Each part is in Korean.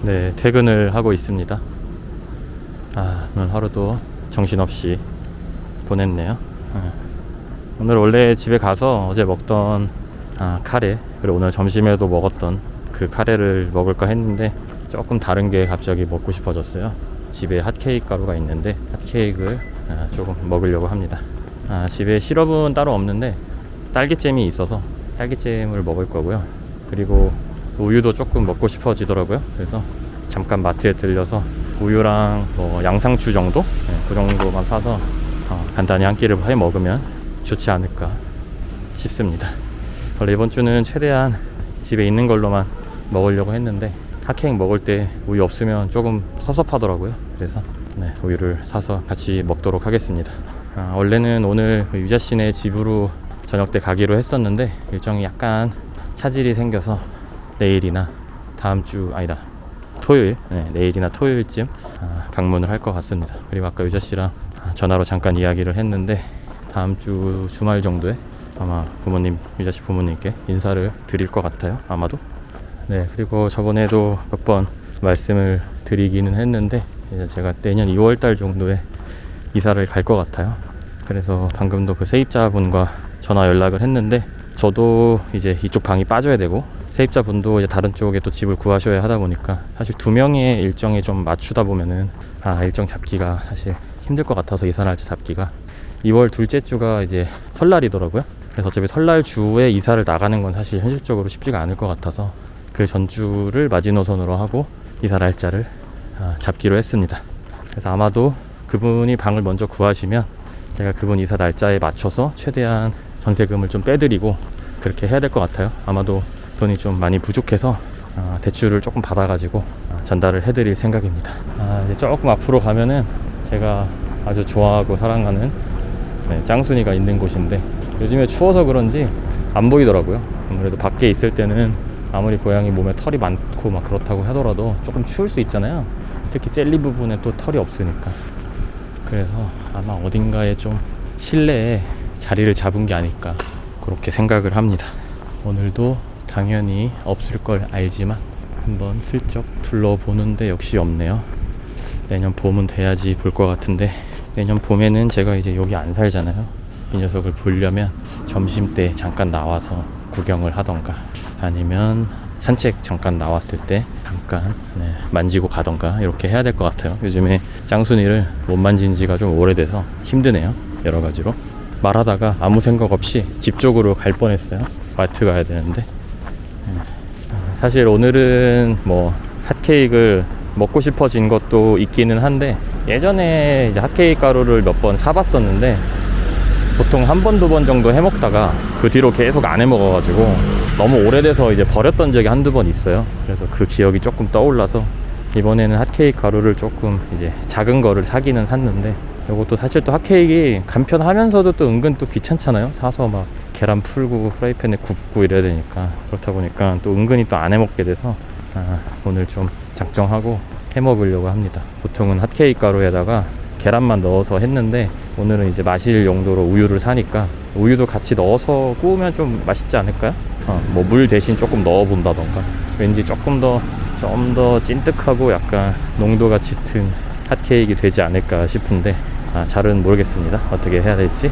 네, 퇴근을 하고 있습니다. 오늘 하루도 정신없이 보냈네요. 오늘 원래 집에 가서 어제 먹던 카레, 그리고 오늘 점심에도 먹었던 그 카레를 먹을까 했는데 조금 다른 게 갑자기 먹고 싶어졌어요. 집에 핫케이크 가루가 있는데 핫케이크를 조금 먹으려고 합니다. 집에 시럽은 따로 없는데 딸기잼이 있어서 딸기잼을 먹을 거고요. 그리고 우유도 조금 먹고 싶어지더라고요. 그래서 잠깐 마트에 들려서 우유랑 뭐 양상추 정도? 그 정도만 사서 간단히 한 끼를 해 먹으면 좋지 않을까 싶습니다. 원래 이번 주는 최대한 집에 있는 걸로만 먹으려고 했는데 핫케이크 먹을 때 우유 없으면 조금 섭섭하더라고요. 그래서 우유를 사서 같이 먹도록 하겠습니다. 원래는 오늘 유자씨네 집으로 저녁 때 가기로 했었는데 일정이 약간 차질이 생겨서 내일이나 다음 주 아니다 토요일, 내일이나 토요일쯤 방문을 할 것 같습니다. 그리고 아까 유자씨랑 전화로 잠깐 이야기를 했는데 다음 주 주말 정도에 아마 부모님, 유자씨 부모님께 인사를 드릴 것 같아요. 아마도. 그리고 저번에도 몇 번 말씀을 드리기는 했는데 이제 제가 내년 2월달 정도에 이사를 갈 것 같아요. 그래서 방금도 그 세입자분과 전화 연락을 했는데 저도 이제 이쪽 방이 빠져야 되고 세입자분도 이제 다른 쪽에 또 집을 구하셔야 하다 보니까 사실 두 명의 일정에 좀 맞추다 보면은 일정 잡기가 사실 힘들 것 같아서 이사 날짜 잡기가 2월 둘째 주가 이제 설날이더라고요. 그래서 어차피 설날 주에 이사를 나가는 건 사실 현실적으로 쉽지가 않을 것 같아서 그 전주를 마지노선으로 하고 이사 날짜를 잡기로 했습니다. 그래서 아마도 그분이 방을 먼저 구하시면 제가 그분 이사 날짜에 맞춰서 최대한 전세금을 좀 빼드리고 그렇게 해야 될 것 같아요. 아마도 돈이 좀 많이 부족해서 대출을 조금 받아가지고 전달을 해드릴 생각입니다. 이제 조금 앞으로 가면은 제가 아주 좋아하고 사랑하는 짱순이가 있는 곳인데 요즘에 추워서 그런지 안 보이더라고요. 아무래도 밖에 있을 때는 아무리 고양이 몸에 털이 많고 막 그렇다고 하더라도 조금 추울 수 있잖아요. 특히 젤리 부분에 또 털이 없으니까. 그래서 아마 어딘가에 좀 실내에 자리를 잡은 게 아닐까 그렇게 생각을 합니다. 오늘도 당연히 없을 걸 알지만 한번 슬쩍 둘러보는데 역시 없네요. 내년 봄은 돼야지 볼 것 같은데 내년 봄에는 제가 이제 여기 안 살잖아요. 이 녀석을 보려면 점심때 잠깐 나와서 구경을 하던가 아니면 산책 잠깐 나왔을 때 잠깐 만지고 가던가 이렇게 해야 될 것 같아요. 요즘에 짱순이를 못 만진 지가 좀 오래돼서 힘드네요. 여러 가지로 말하다가 아무 생각 없이 집 쪽으로 갈 뻔했어요. 마트 가야 되는데 사실 오늘은 뭐 핫케이크를 먹고 싶어진 것도 있기는 한데 예전에 이제 핫케이크 가루를 몇 번 사봤었는데 보통 한 번, 두 번 정도 해먹다가 그 뒤로 계속 안 해먹어가지고 너무 오래돼서 이제 버렸던 적이 한두 번 있어요. 그래서 그 기억이 조금 떠올라서 이번에는 핫케이크 가루를 조금 이제 작은 거를 사기는 샀는데 이것도 사실 또 핫케이크 간편하면서도 또 은근 또 귀찮잖아요. 사서 막 계란 풀고 프라이팬에 굽고 이래야 되니까 그렇다 보니까 또 은근히 또 안 해먹게 돼서 오늘 좀 작정하고 해먹으려고 합니다. 보통은 핫케이크 가루에다가 계란만 넣어서 했는데 오늘은 이제 마실 용도로 우유를 사니까 우유도 같이 넣어서 구우면 좀 맛있지 않을까요? 뭐 물 대신 조금 넣어 본다던가 왠지 좀 더 찐득하고 약간 농도가 짙은 핫케이크가 되지 않을까 싶은데 잘은 모르겠습니다. 어떻게 해야 될지.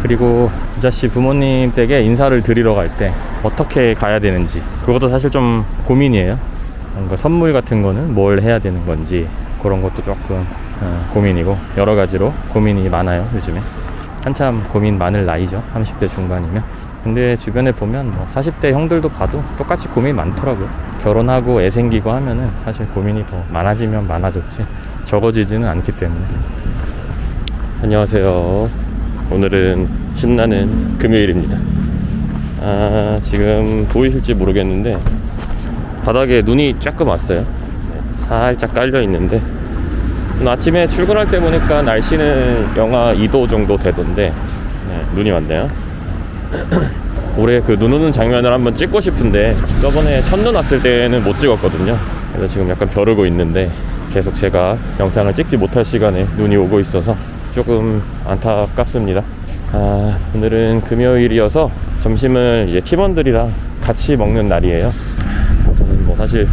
그리고 유자씨 부모님 댁에 인사를 드리러 갈 때 어떻게 가야 되는지 그것도 사실 좀 고민이에요. 뭔가 선물 같은 거는 뭘 해야 되는 건지 그런 것도 조금 고민이고 여러 가지로 고민이 많아요. 요즘에 한참 고민 많을 나이죠. 30대 중반이면. 근데 주변에 보면 뭐 40대 형들도 봐도 똑같이 고민 많더라고요. 결혼하고 애 생기고 하면은 사실 고민이 더 많아지면 많아졌지 적어지지는 않기 때문에. 안녕하세요. 오늘은 신나는 금요일입니다. 지금 보이실지 모르겠는데 바닥에 눈이 조금 왔어요. 살짝 깔려 있는데 오늘 아침에 출근할 때 보니까 날씨는 영하 2도 정도 되던데 눈이 왔네요. 올해 그 눈 오는 장면을 한번 찍고 싶은데 저번에 첫눈 왔을 때는 못 찍었거든요. 그래서 지금 약간 벼르고 있는데 계속 제가 영상을 찍지 못할 시간에 눈이 오고 있어서 조금 안타깝습니다. 오늘은 금요일이어서 점심을 이제 팀원들이랑 같이 먹는 날이에요. 저는 뭐 사실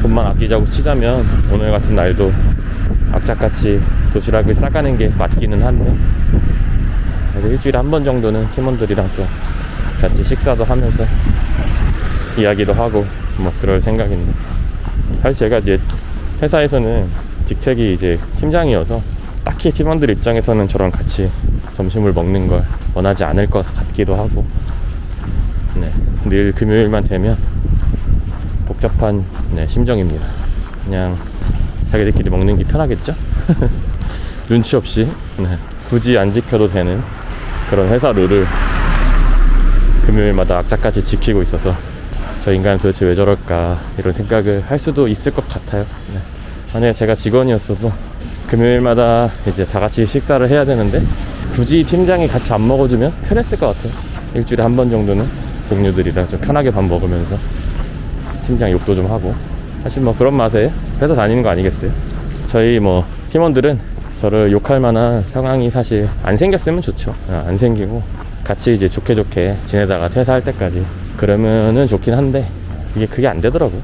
돈만 아끼자고 치자면 오늘 같은 날도 악착같이 도시락을 싸가는 게 맞기는 한데, 그래도 일주일에 한 번 정도는 팀원들이랑 좀 같이 식사도 하면서 이야기도 하고 뭐 그럴 생각인데, 사실 제가 이제 회사에서는 직책이 이제 팀장이어서 딱히 팀원들 입장에서는 저랑 같이 점심을 먹는 걸 원하지 않을 것 같기도 하고, 네, 늘 금요일만 되면 복잡한 심정입니다. 그냥 자기들끼리 먹는 게 편하겠죠? 눈치 없이 굳이 안 지켜도 되는 그런 회사 룰을 금요일마다 악착같이 지키고 있어서 저 인간은 도대체 왜 저럴까 이런 생각을 할 수도 있을 것 같아요. 만약에 제가 직원이었어도 금요일마다 이제 다 같이 식사를 해야 되는데 굳이 팀장이 같이 안 먹어주면 편했을 것 같아요. 일주일에 한 번 정도는 동료들이랑 좀 편하게 밥 먹으면서 팀장 욕도 좀 하고, 사실 뭐 그런 맛에 회사 다니는 거 아니겠어요? 저희 뭐 팀원들은 저를 욕할 만한 상황이 사실 안 생겼으면 좋죠. 안 생기고 같이 이제 좋게 지내다가 퇴사할 때까지 그러면은 좋긴 한데, 그게 안 되더라고요.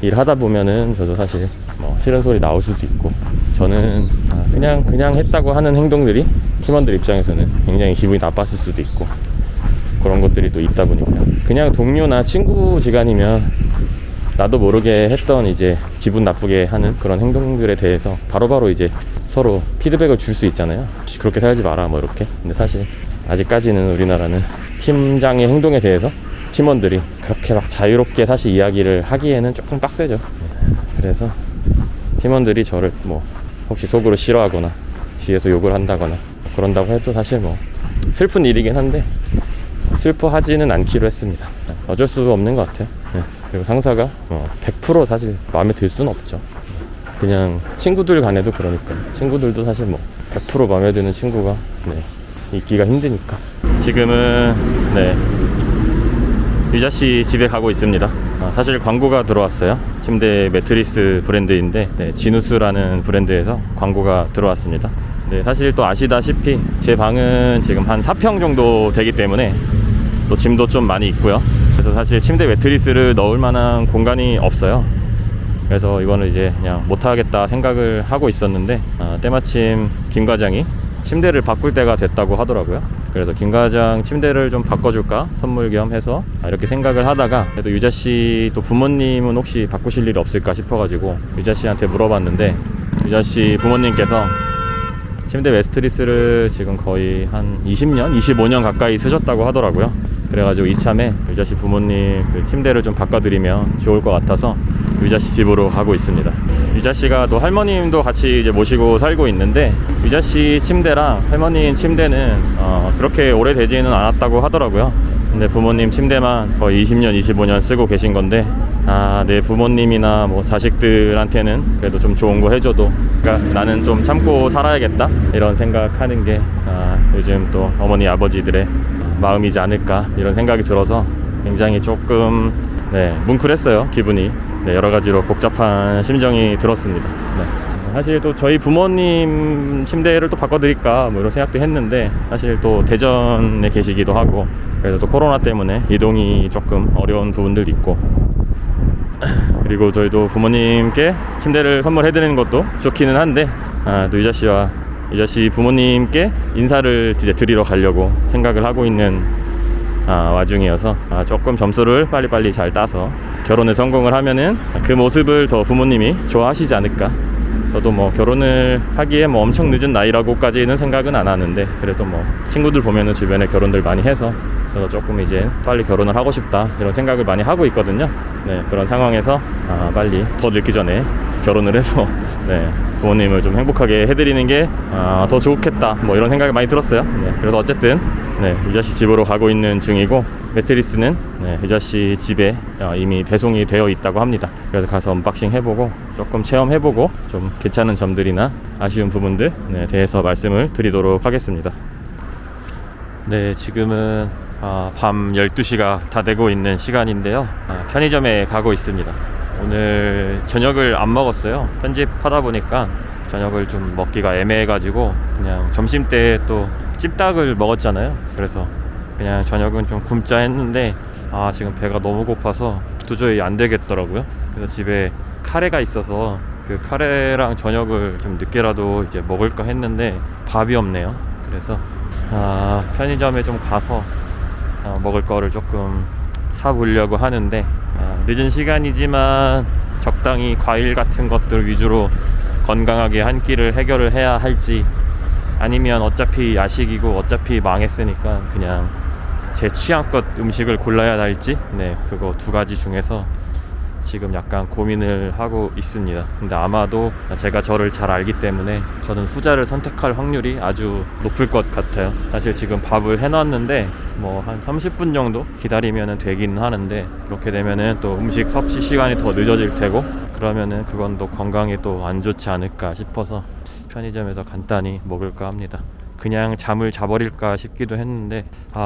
일하다 보면은 저도 사실 뭐 싫은 소리 나올 수도 있고, 저는 그냥 했다고 하는 행동들이 팀원들 입장에서는 굉장히 기분이 나빴을 수도 있고, 그런 것들이 또 있다 보니까 그냥 동료나 친구지간이면 나도 모르게 했던 이제 기분 나쁘게 하는 그런 행동들에 대해서 바로바로 이제 서로 피드백을 줄 수 있잖아요. 그렇게 살지 마라 뭐 이렇게. 근데 사실 아직까지는 우리나라는 팀장의 행동에 대해서 팀원들이 그렇게 막 자유롭게 사실 이야기를 하기에는 조금 빡세죠. 그래서 팀원들이 저를 뭐 혹시 속으로 싫어하거나 뒤에서 욕을 한다거나 그런다고 해도 사실 뭐 슬픈 일이긴 한데 슬퍼하지는 않기로 했습니다. 어쩔 수 없는 것 같아요. 그리고 상사가 100% 사실 마음에 들 수는 없죠. 그냥 친구들 간에도 그러니까 친구들도 사실 뭐 100% 마음에 드는 친구가 있기가 힘드니까. 지금은 유자씨 집에 가고 있습니다. 사실 광고가 들어왔어요. 침대 매트리스 브랜드인데 지누스라는 브랜드에서 광고가 들어왔습니다. 사실 또 아시다시피 제 방은 지금 한 4평 정도 되기 때문에 또 짐도 좀 많이 있고요. 그래서 사실 침대 매트리스를 넣을 만한 공간이 없어요. 그래서 이거는 이제 그냥 못하겠다 생각을 하고 있었는데, 때마침 김 과장이 침대를 바꿀 때가 됐다고 하더라고요. 그래서 김 과장 침대를 좀 바꿔줄까 선물 겸 해서 이렇게 생각을 하다가, 그래도 유자씨 또 부모님은 혹시 바꾸실 일이 없을까 싶어가지고 유자씨한테 물어봤는데, 유자씨 부모님께서 침대 매트리스를 지금 거의 한 20년, 25년 가까이 쓰셨다고 하더라고요. 그래가지고 이참에 유자씨 부모님 그 침대를 좀 바꿔드리면 좋을 것 같아서 유자씨 집으로 가고 있습니다. 유자씨가 또 할머님도 같이 이제 모시고 살고 있는데, 유자씨 침대랑 할머님 침대는 그렇게 오래되지는 않았다고 하더라고요. 근데 부모님 침대만 거의 20년, 25년 쓰고 계신 건데, 내 부모님이나 뭐 자식들한테는 그래도 좀 좋은 거 해줘도, 그러니까 나는 좀 참고 살아야겠다 이런 생각하는 게 요즘 또 어머니 아버지들의 마음이지 않을까 이런 생각이 들어서 굉장히 조금 뭉클했어요. 기분이 여러 가지로 복잡한 심정이 들었습니다. 사실 또 저희 부모님 침대를 또 바꿔드릴까 뭐 이런 생각도 했는데, 사실 또 대전에 계시기도 하고, 그래서 또 코로나 때문에 이동이 조금 어려운 부분들도 있고, 그리고 저희도 부모님께 침대를 선물해드리는 것도 좋기는 한데, 또 유자씨 부모님께 인사를 이제 드리러 가려고 생각을 하고 있는 와중이어서 조금 점수를 빨리빨리 잘 따서 결혼에 성공을 하면은 그 모습을 더 부모님이 좋아하시지 않을까. 저도 뭐 결혼을 하기에 뭐 엄청 늦은 나이라고까지는 생각은 안 하는데, 그래도 뭐 친구들 보면은 주변에 결혼들 많이 해서 저도 조금 이제 빨리 결혼을 하고 싶다 이런 생각을 많이 하고 있거든요. 그런 상황에서 빨리 더 늦기 전에 결혼을 해서 부모님을 좀 행복하게 해드리는 게 더 좋겠다 뭐 이런 생각이 많이 들었어요. 그래서 어쨌든 유자씨 집으로 가고 있는 중이고, 매트리스는 유자씨 집에 이미 배송이 되어 있다고 합니다. 그래서 가서 언박싱 해보고 조금 체험해보고 좀 괜찮은 점들이나 아쉬운 부분들 대해서 말씀을 드리도록 하겠습니다. 지금은 밤 12시가 다 되고 있는 시간인데요. 편의점에 가고 있습니다. 오늘 저녁을 안 먹었어요. 편집하다 보니까 저녁을 좀 먹기가 애매해가지고 그냥 점심때 또 찜닭을 먹었잖아요. 그래서 그냥 저녁은 좀 굶자 했는데 지금 배가 너무 고파서 도저히 안 되겠더라고요. 그래서 집에 카레가 있어서 그 카레랑 저녁을 좀 늦게라도 이제 먹을까 했는데 밥이 없네요. 그래서 편의점에 좀 가서 먹을 거를 조금 사보려고 하는데, 늦은 시간이지만 적당히 과일 같은 것들 위주로 건강하게 한 끼를 해결을 해야 할지, 아니면 어차피 야식이고 어차피 망했으니까 그냥 제 취향껏 음식을 골라야 할지, 네, 그거 두 가지 중에서 지금 약간 고민을 하고 있습니다. 근데 아마도 제가 저를 잘 알기 때문에 저는 후자를 선택할 확률이 아주 높을 것 같아요. 사실 지금 밥을 해놨는데 뭐 한 30분 정도 기다리면 되기는 하는데, 그렇게 되면은 또 음식 섭취 시간이 더 늦어질 테고, 그러면은 그건 또 건강에 또 안 좋지 않을까 싶어서 편의점에서 간단히 먹을까 합니다. 그냥 잠을 자버릴까 싶기도 했는데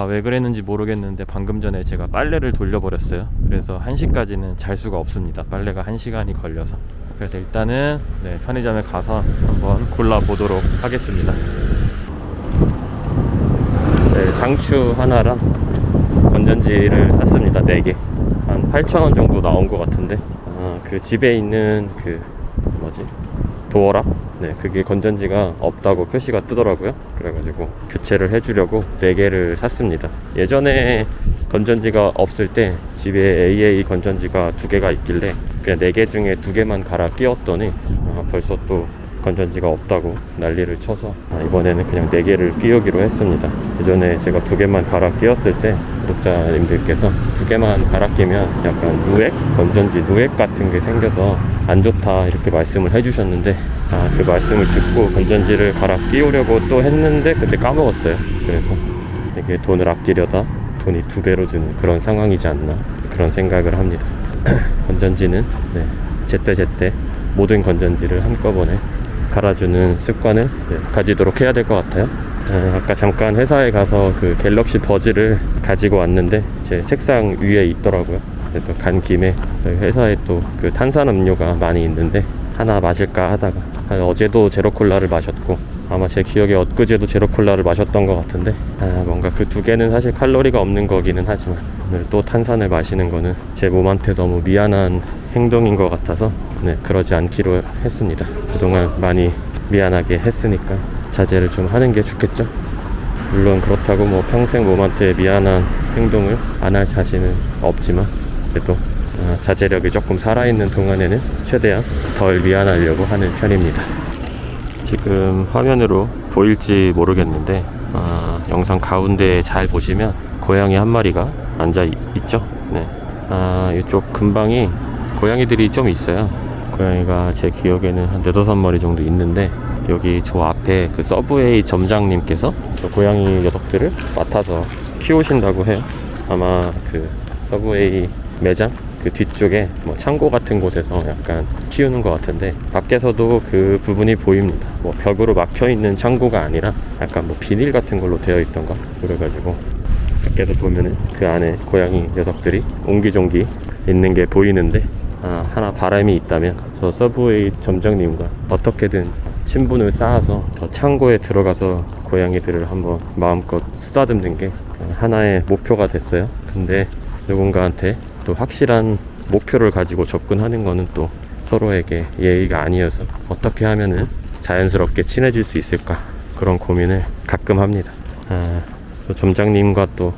왜 그랬는지 모르겠는데 방금 전에 제가 빨래를 돌려버렸어요. 그래서 1시까지는 잘 수가 없습니다. 빨래가 1시간이 걸려서. 그래서 일단은 편의점에 가서 한번 골라보도록 하겠습니다. 상추 하나랑 건전지를 샀습니다. 4개 한 8,000원 정도 나온 것 같은데, 그 집에 있는 그 도어락? 그게 건전지가 없다고 표시가 뜨더라고요. 그래가지고 교체를 해주려고 4개를 샀습니다. 예전에 건전지가 없을 때 집에 AA 건전지가 2개가 있길래 그냥 4개 중에 2개만 갈아 끼웠더니 벌써 또 건전지가 없다고 난리를 쳐서 이번에는 그냥 4개를 끼우기로 했습니다. 예전에 제가 2개만 갈아 끼웠을 때 구독자님들께서 2개만 갈아 끼면 약간 누액? 건전지 누액 같은 게 생겨서 안 좋다 이렇게 말씀을 해주셨는데, 그 말씀을 듣고 건전지를 갈아 끼우려고 또 했는데 그때 까먹었어요. 그래서 이게 돈을 아끼려다 돈이 2배로 주는 그런 상황이지 않나, 그런 생각을 합니다. 건전지는 제때제때 모든 건전지를 한꺼번에 갈아주는 습관을 가지도록 해야 될 것 같아요. 아까 잠깐 회사에 가서 그 갤럭시 버즈를 가지고 왔는데 제 책상 위에 있더라고요. 그래서 간 김에 저희 회사에 또 그 탄산음료가 많이 있는데 하나 마실까 하다가, 어제도 제로콜라를 마셨고 아마 제 기억에 엊그제도 제로콜라를 마셨던 것 같은데, 뭔가 그 2개는 사실 칼로리가 없는 거기는 하지만 오늘 또 탄산을 마시는 거는 제 몸한테 너무 미안한 행동인 것 같아서 그러지 않기로 했습니다. 그동안 많이 미안하게 했으니까 자제를 좀 하는 게 좋겠죠. 물론 그렇다고 뭐 평생 몸한테 미안한 행동을 안 할 자신은 없지만, 그래도 자제력이 조금 살아있는 동안에는 최대한 덜 미안하려고 하는 편입니다. 지금 화면으로 보일지 모르겠는데 영상 가운데에 잘 보시면 고양이 한 마리가 앉아 있죠. 이쪽 근방이 고양이들이 좀 있어요. 고양이가 제 기억에는 한 4-5마리 정도 있는데, 여기 저 앞에 그 서브웨이 점장님께서 저 고양이 녀석들을 맡아서 키우신다고 해요. 아마 그 서브웨이 매장 그 뒤쪽에 뭐 창고 같은 곳에서 약간 키우는 것 같은데, 밖에서도 그 부분이 보입니다. 뭐 벽으로 막혀 있는 창고가 아니라 약간 뭐 비닐 같은 걸로 되어 있던가, 그래가지고 밖에서 보면은 그 안에 고양이 녀석들이 옹기종기 있는 게 보이는데, 하나 바람이 있다면 저 서브웨이 점장님과 어떻게든 친분을 쌓아서 저 창고에 들어가서 고양이들을 한번 마음껏 쓰다듬는 게 하나의 목표가 됐어요. 근데 누군가한테 또 확실한 목표를 가지고 접근하는 거는 또 서로에게 예의가 아니어서 어떻게 하면은 자연스럽게 친해질 수 있을까, 그런 고민을 가끔 합니다. 또 점장님과 또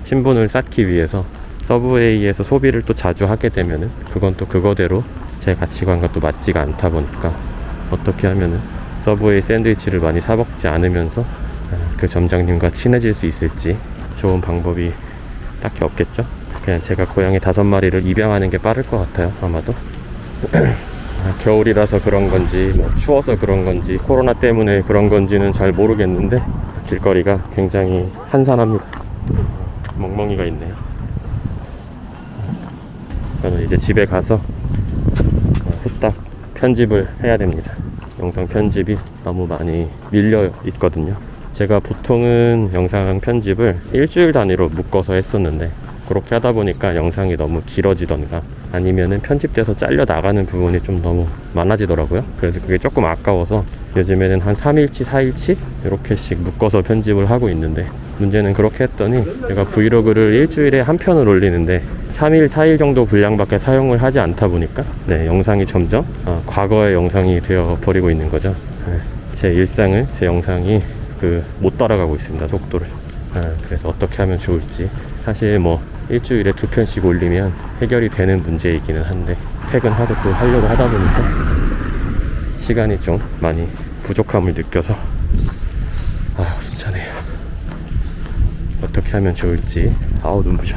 친분을 쌓기 위해서 서브웨이에서 소비를 또 자주 하게 되면은 그건 또 그거대로 제 가치관과 또 맞지가 않다 보니까 어떻게 하면은 서브웨이 샌드위치를 많이 사 먹지 않으면서 그 점장님과 친해질 수 있을지 좋은 방법이 딱히 없겠죠. 그냥 제가 고양이 5마리를 입양하는 게 빠를 것 같아요. 아마도 겨울이라서 그런 건지 뭐 추워서 그런 건지 코로나 때문에 그런 건지는 잘 모르겠는데 길거리가 굉장히 한산합니다. 멍멍이가 있네요. 저는 이제 집에 가서 후딱 편집을 해야 됩니다. 영상 편집이 너무 많이 밀려 있거든요. 제가 보통은 영상 편집을 일주일 단위로 묶어서 했었는데, 그렇게 하다 보니까 영상이 너무 길어지던가 아니면은 편집돼서 잘려 나가는 부분이 좀 너무 많아지더라고요. 그래서 그게 조금 아까워서 요즘에는 한 3일치 4일치 이렇게씩 묶어서 편집을 하고 있는데, 문제는 그렇게 했더니 제가 브이로그를 일주일에 한 편을 올리는데 3일, 4일 정도 분량밖에 사용을 하지 않다 보니까 네, 영상이 점점 과거의 영상이 되어 버리고 있는 거죠. 네, 제 일상을 제 영상이 못 따라가고 있습니다, 속도를. 그래서 어떻게 하면 좋을지. 사실 뭐 일주일에 2편씩 올리면 해결이 되는 문제이기는 한데, 퇴근하고 또 하려고 하다 보니까 시간이 좀 많이 부족함을 느껴서 숨차네요. 어떻게 하면 좋을지. 눈부셔.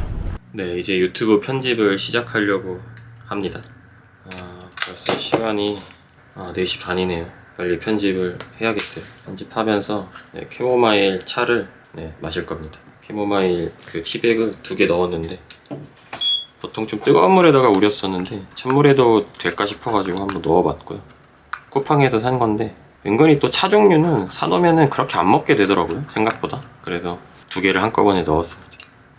네, 이제 유튜브 편집을 시작하려고 합니다. 벌써 시간이 4시 반이네요. 빨리 편집을 해야겠어요. 편집하면서 캐모마일 차를 마실 겁니다. 캐모마일 그 티백을 2개 넣었는데, 보통 좀 뜨거운 물에다가 우렸었는데 찬물에도 될까 싶어가지고 한번 넣어봤고요. 쿠팡에서 산 건데 은근히 또 차 종류는 사놓으면은 그렇게 안 먹게 되더라고요, 생각보다. 그래서 2개를 한꺼번에 넣었습니다.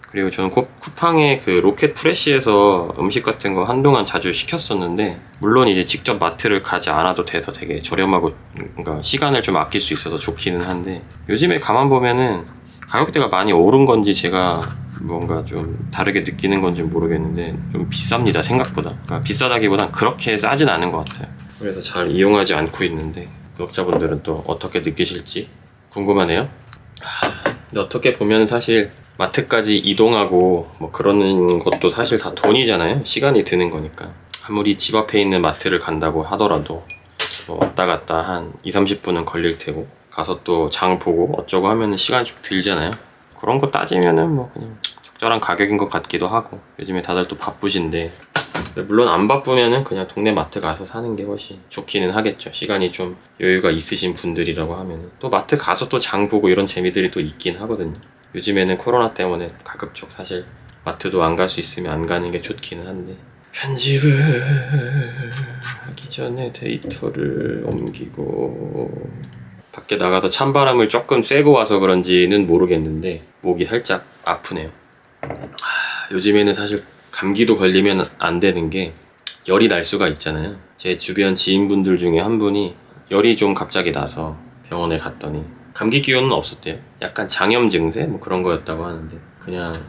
그리고 저는 쿠팡에 그 로켓 프레시에서 음식 같은 거 한동안 자주 시켰었는데, 물론 이제 직접 마트를 가지 않아도 돼서 되게 저렴하고, 그러니까 시간을 좀 아낄 수 있어서 좋기는 한데, 요즘에 가만 보면은 가격대가 많이 오른 건지 제가 뭔가 좀 다르게 느끼는 건지 모르겠는데 좀 비쌉니다, 생각보다. 그러니까 비싸다기보단 그렇게 싸진 않은 것 같아요. 그래서 잘 이용하지 않고 있는데, 구독자분들은 또 어떻게 느끼실지 궁금하네요. 근데 어떻게 보면 사실 마트까지 이동하고 뭐 그러는 것도 사실 다 돈이잖아요. 시간이 드는 거니까. 아무리 집 앞에 있는 마트를 간다고 하더라도 뭐 왔다 갔다 한 2-30분은 걸릴 테고, 가서 또 장 보고 어쩌고 하면은 시간이 좀 들잖아요. 그런 거 따지면은 뭐 그냥 적절한 가격인 것 같기도 하고, 요즘에 다들 또 바쁘신데, 물론 안 바쁘면은 그냥 동네 마트 가서 사는 게 훨씬 좋기는 하겠죠. 시간이 좀 여유가 있으신 분들이라고 하면은 또 마트 가서 또 장 보고 이런 재미들이 또 있긴 하거든요. 요즘에는 코로나 때문에 가급적 사실 마트도 안 갈 수 있으면 안 가는 게 좋기는 한데, 편집을 하기 전에 데이터를 옮기고, 밖에 나가서 찬바람을 조금 쐬고 와서 그런지는 모르겠는데 목이 살짝 아프네요. 요즘에는 사실 감기도 걸리면 안 되는 게 열이 날 수가 있잖아요. 제 주변 지인분들 중에 한 분이 열이 좀 갑자기 나서 병원에 갔더니 감기 기운은 없었대요. 약간 장염 증세 뭐 그런 거였다고 하는데, 그냥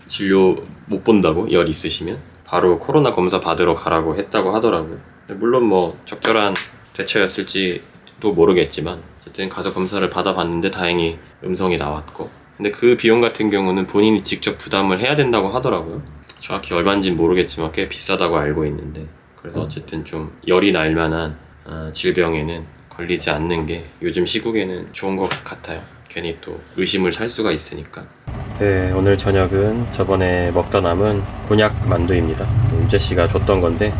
진료 못 본다고 열 있으시면 바로 코로나 검사 받으러 가라고 했다고 하더라고요. 물론 뭐 적절한 대처였을지도 모르겠지만 어쨌든 가서 검사를 받아봤는데 다행히 음성이 나왔고, 근데 그 비용 같은 경우는 본인이 직접 부담을 해야 된다고 하더라고요. 정확히 얼마인지는 모르겠지만 꽤 비싸다고 알고 있는데, 그래서 어쨌든 좀 열이 날 만한 질병에는 걸리지 않는 게 요즘 시국에는 좋은 것 같아요. 괜히 또 의심을 살 수가 있으니까. 네, 오늘 저녁은 저번에 먹다 남은 곤약 만두입니다. 유자씨가 줬던 건데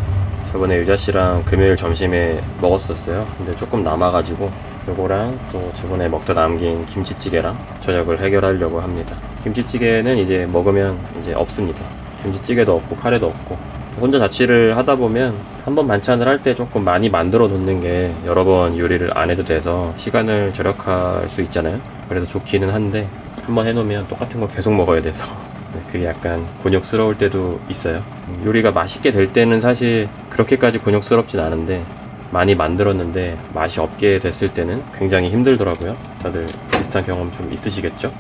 저번에 유자씨랑 금요일 점심에 먹었었어요. 근데 조금 남아가지고 요거랑 또 저번에 먹다 남긴 김치찌개랑 저녁을 해결하려고 합니다. 김치찌개는 이제 먹으면 이제 없습니다. 김치찌개도 없고 카레도 없고, 혼자 자취를 하다 보면 한번 반찬을 할 때 조금 많이 만들어 놓는 게 여러 번 요리를 안 해도 돼서 시간을 절약할 수 있잖아요. 그래서 좋기는 한데 한번 해놓으면 똑같은 거 계속 먹어야 돼서 그게 약간 곤욕스러울 때도 있어요. 요리가 맛있게 될 때는 사실 그렇게까지 곤욕스럽진 않은데, 많이 만들었는데 맛이 없게 됐을 때는 굉장히 힘들더라고요. 다들 비슷한 경험 좀 있으시겠죠?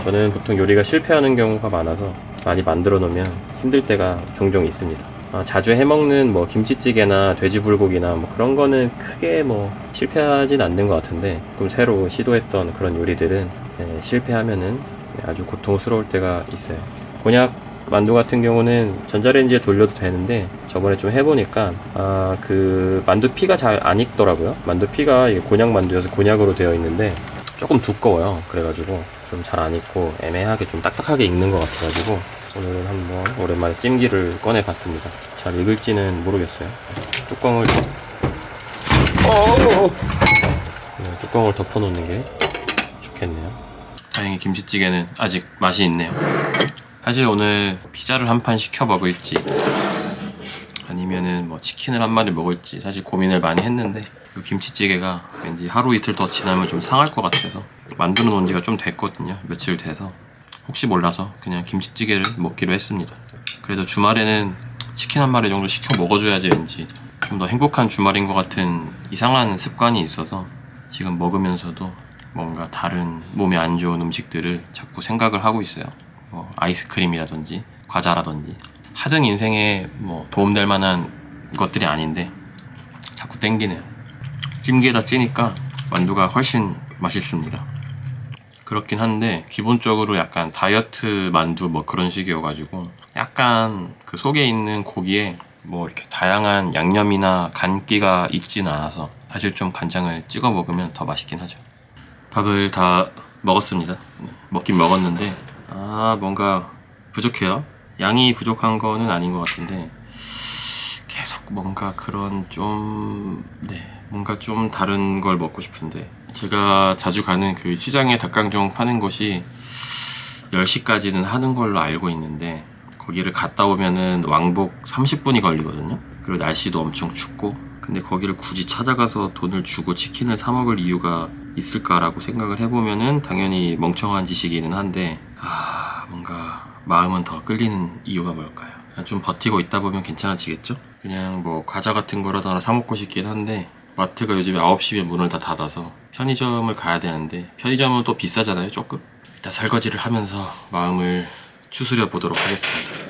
저는 보통 요리가 실패하는 경우가 많아서 많이 만들어 놓으면 힘들 때가 종종 있습니다. 자주 해먹는 뭐 김치찌개나 돼지불고기나 뭐 그런 거는 크게 뭐 실패하진 않는 것 같은데, 좀 새로 시도했던 그런 요리들은 실패하면은 아주 고통스러울 때가 있어요. 곤약 만두 같은 경우는 전자레인지에 돌려도 되는데, 저번에 좀 해보니까 그 만두피가 잘 안 익더라고요. 만두피가 이게 곤약 만두여서 곤약으로 되어 있는데 조금 두꺼워요. 그래가지고 좀 잘 안 익고 애매하게 좀 딱딱하게 익는 것 같아가지고 오늘은 한번 오랜만에 찜기를 꺼내 봤습니다. 잘 익을지는 모르겠어요. 뚜껑을 뚜껑을 덮어 놓는 게 좋겠네요. 다행히 김치찌개는 아직 맛이 있네요. 사실 오늘 피자를 한 판 시켜 먹을지 아니면은 뭐 치킨을 한 마리 먹을지 사실 고민을 많이 했는데, 이 김치찌개가 왠지 하루 이틀 더 지나면 좀 상할 것 같아서 만들어 놓은 지가 좀 됐거든요. 며칠 돼서 혹시 몰라서 그냥 김치찌개를 먹기로 했습니다. 그래도 주말에는 치킨 한 마리 정도 시켜 먹어줘야지 왠지 좀 더 행복한 주말인 것 같은 이상한 습관이 있어서 지금 먹으면서도 뭔가 다른 몸에 안 좋은 음식들을 자꾸 생각을 하고 있어요. 뭐 아이스크림이라든지 과자라든지. 하등 인생에 뭐 도움될 만한 것들이 아닌데 자꾸 땡기네요. 찜기에다 찌니까 만두가 훨씬 맛있습니다. 그렇긴 한데 기본적으로 약간 다이어트 만두 뭐 그런 식이어가지고 약간 그 속에 있는 고기에 뭐 이렇게 다양한 양념이나 간기가 있지는 않아서 사실 좀 간장을 찍어 먹으면 더 맛있긴 하죠. 밥을 다 먹었습니다. 먹긴 먹었는데 뭔가 부족해요. 양이 부족한 거는 아닌 것 같은데 계속 뭔가 그런 뭔가 좀 다른 걸 먹고 싶은데 제가 자주 가는 그 시장에 닭강정 파는 곳이 10시까지는 하는 걸로 알고 있는데 거기를 갔다 오면은 왕복 30분이 걸리거든요. 그리고 날씨도 엄청 춥고 근데 거기를 굳이 찾아가서 돈을 주고 치킨을 사 먹을 이유가 있을까라고 생각을 해보면은 당연히 멍청한 짓이기는 한데 뭔가 마음은 더 끌리는 이유가 뭘까요? 그냥 좀 버티고 있다 보면 괜찮아지겠죠? 그냥 뭐 과자 같은 거라도 하나 사 먹고 싶긴 한데 마트가 요즘에 9시면 문을 다 닫아서 편의점을 가야 되는데 편의점은 또 비싸잖아요 조금. 일단 설거지를 하면서 마음을 추스려 보도록 하겠습니다.